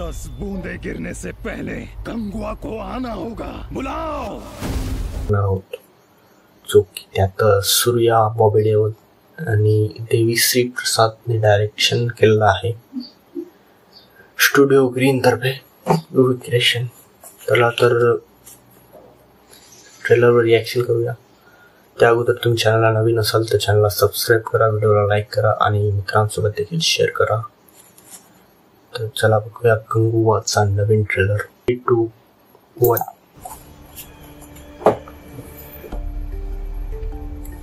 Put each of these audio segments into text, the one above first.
10 बूंदे गिरने से पहले कंगुआ को आना होगा, बुलाओ। जो की त्यात सूर्या, बॉबी देओल आणि देवीश्री प्रसादने डायरेक्शन केलेलं आहे. स्टुडिओ ग्रीन तर्फे गुरु क्रिएशन. चला तर ट्रेलरवर रिॲक्शन करूया. त्या अगोदर तुम्ही चॅनलला नवीन असाल तर चॅनलला सबस्क्राईब करा, व्हिडिओला लाईक करा आणि मित्रांसोबत देखील शेअर करा. तर चला बघूया कंगुआचा नवीन ट्रेलर. 3, 2, 1.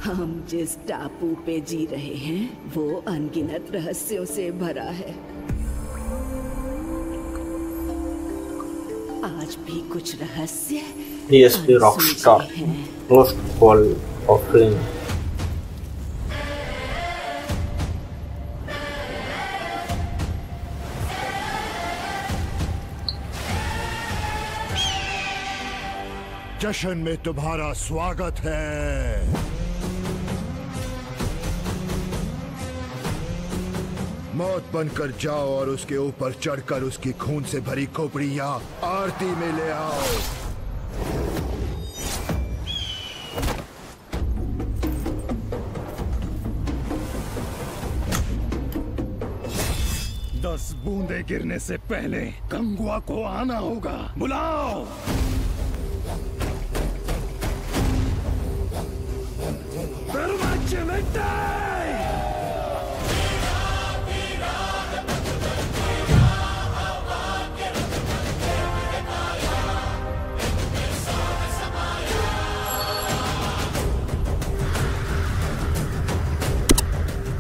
हम जिस टापू पे जी रहे हैं वो अनगिनत रहस्यों से भरा है. आज भी कुछ रहस्य DSP Rockstar most call of film. जश्न में तुम्हारा स्वागत है. मौत बनकर जाओ और उसके ऊपर चढ़कर उसकी खून से भरी खोपड़ियां आरती में ले आओ. दस बूंदे गिरने से पहले कंगुआ को आना होगा, बुलाओ.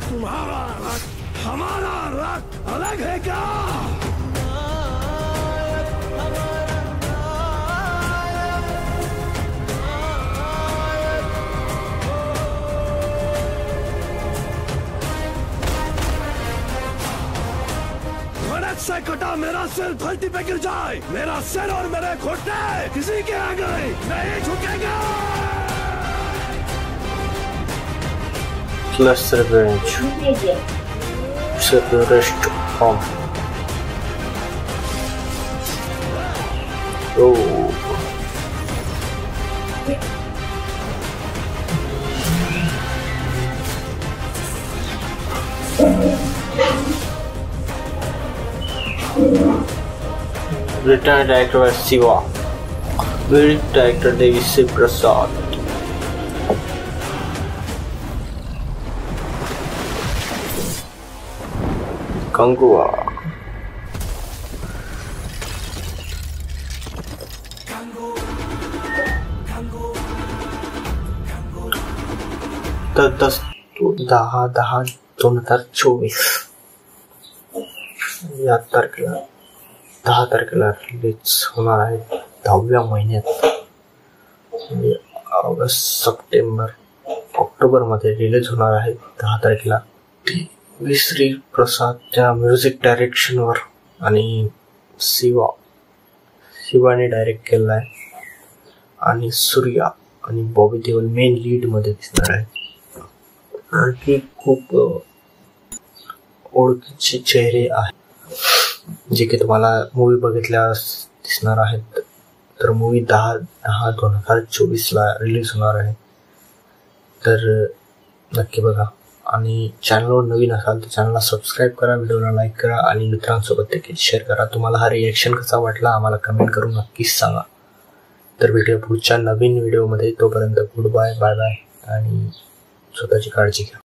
तुम्हारा रक्त हमारा रक्त अलग है क्या? से कटा मेरा सिर धरती पे गिर जाए, मेरा सिर और मेरे घुटने किसी के आगे नहीं झुकेंगे. Plus revenge. Separatist form. Oh. Written director by Siva. Music director Devisri Prasad. Kanguva. तर 10/10/2024 या तारखेला 10 तारखेला रिलीज होणार आहे. 10व्या महिन्यात म्हणजे ऑगस्ट, सप्टेंबर, ऑक्टोबर मध्ये रिलीज होणार आहे. 10 तारखेला देवीश्री प्रसादच्या म्युझिक डायरेक्शनवर आणि शिवाने डायरेक्ट केलेला आहे. आणि सूर्या आणि बॉबी देओल मेन लीड मध्ये दिसणार आहे. आणखी खूप ओळखीचे चेहरे आहेत जे की तुम्हाला मूवी बघितल्यास दिसणार आहेत. तर मूवी 10/10/2024 ला रिलीज होणार आहे. तर नक्की बघा. आणि चॅनलवर नवीन असाल तर चॅनलला सबस्क्राईब करा, व्हिडिओला लाईक करा आणि मित्रांसोबत देखील शेअर करा. तुम्हाला हा रिॲक्शन कसा वाटला आम्हाला कमेंट करून नक्कीच सांगा. तर भेटूया पुढच्या नवीन व्हिडिओमध्ये. तोपर्यंत गुड बाय, बाय बाय आणि स्वतःची काळजी घ्या.